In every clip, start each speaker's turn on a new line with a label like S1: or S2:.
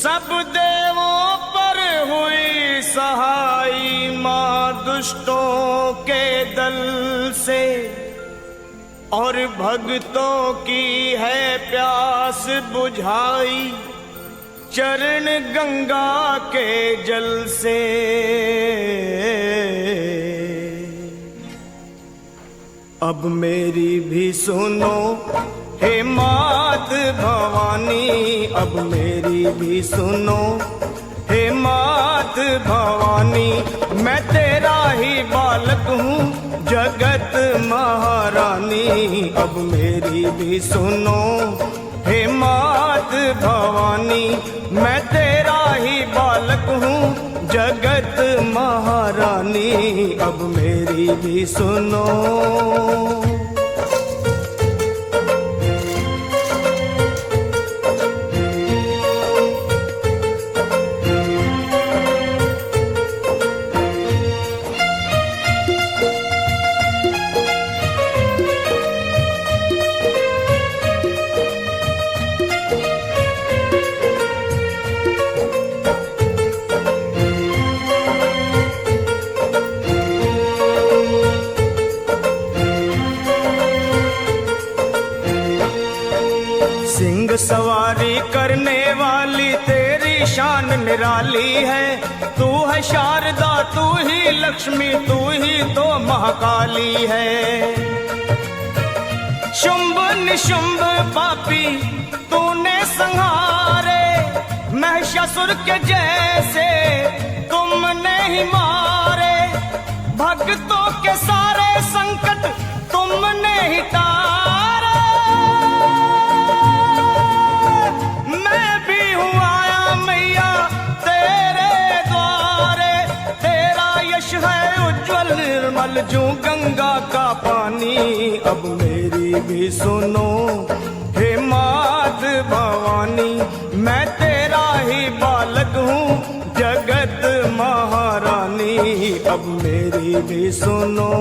S1: सब देवों पर हुई सहाई माँ दुष्टों के दल से, और भक्तों की है प्यास बुझाई चरण गंगा के जल से। अब मेरी भी सुनो हे मात भवानी, अब मेरी भी सुनो हे मात भवानी। मैं तेरा ही बालक हूँ जगत महारानी, अब मेरी भी सुनो हे मात भवानी। मैं तेरा ही बालक हूँ जगत महारानी, अब मेरी भी सुनो। सिंह सवारी करने वाली तेरी शान निराली है। तू है शारदा, तू ही लक्ष्मी, तू ही तो महाकाली है। शुंभ निशुंभ पापी तूने संहारे, महिषासुर के जैसे तुमने ही मारे। भक्तों के सारे संकट तुमने ही तारे। मैं भी हूँ आया मैया तेरे द्वारे, तेरा यश है उज्जवल निर्मल जो गंगा का पानी। अब मेरी भी सुनो हे मात भवानी, मैं तेरा ही बालक हूँ जगत महारानी, अब मेरी भी सुनो।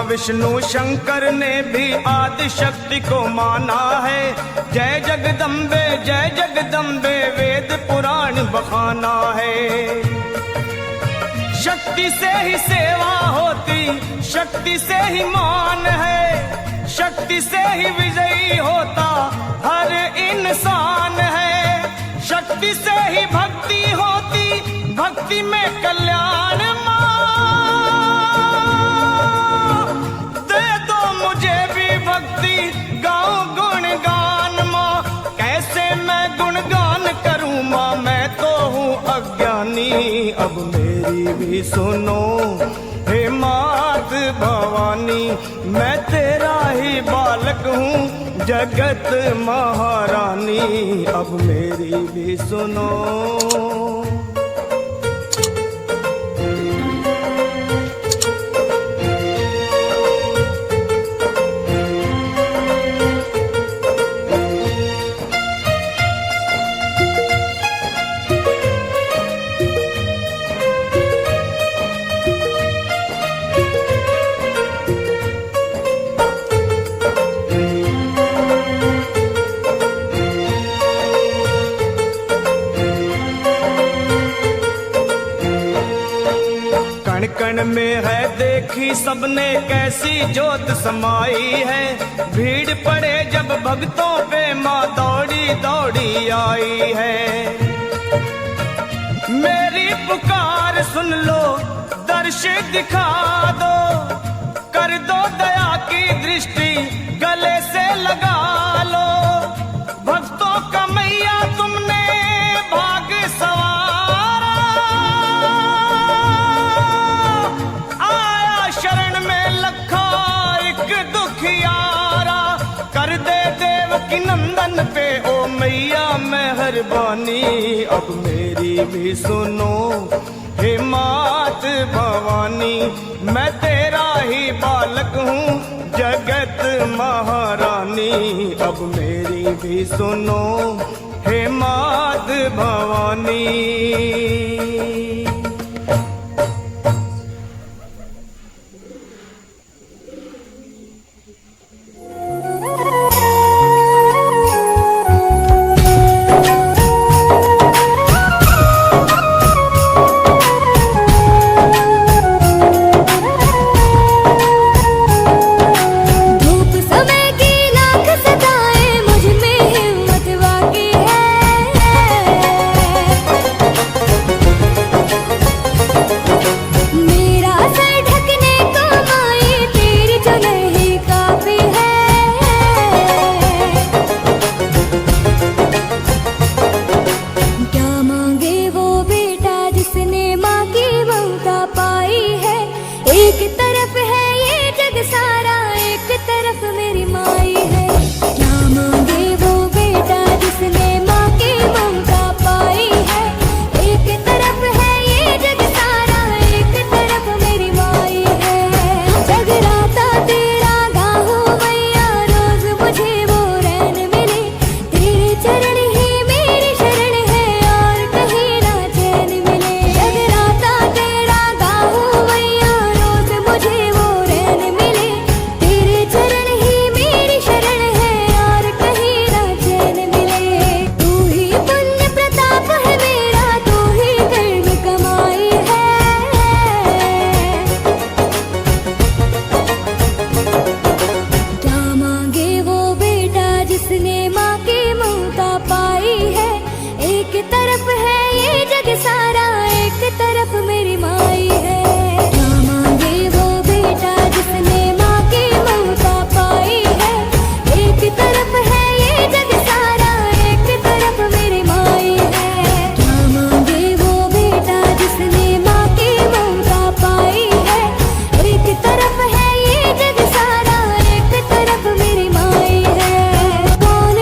S1: विष्णु शंकर ने भी आदि शक्ति को माना है। जय जगदम्बे वेद पुराण बखाना है। शक्ति से ही सेवा होती, शक्ति से ही मान है, शक्ति से ही विजयी होता हर इंसान है। शक्ति से ही भक्ति होती, भक्ति में कल्याण। मुझे भी भक्ति गाऊं गुणगान माँ, कैसे मैं गुणगान करूं माँ, मैं तो हूँ अज्ञानी। अब मेरी भी सुनो हे मात भवानी, मैं तेरा ही बालक हूँ जगत महारानी, अब मेरी भी सुनो। कण में है देखी सबने कैसी जोत समाई है। भीड़ पड़े जब भक्तों पे माँ दौड़ी दौड़ी आई है। मेरी पुकार सुन लो, दर्श दिखा दो, कर दो दया की दृष्टि गले से लगा लो। भक्तों का मैया तुमने भाग सवारा, आया शरण में लखा एक दुखियारा। कर दे देव देवकी नंदन पे ओ मैया मेहरबानी, अब मेरी भी सुनो हे मात भवानी। मैं तेरा ही बालक हूँ जगत महारानी, अब मेरी भी सुनो हे मात भवानी।
S2: कौन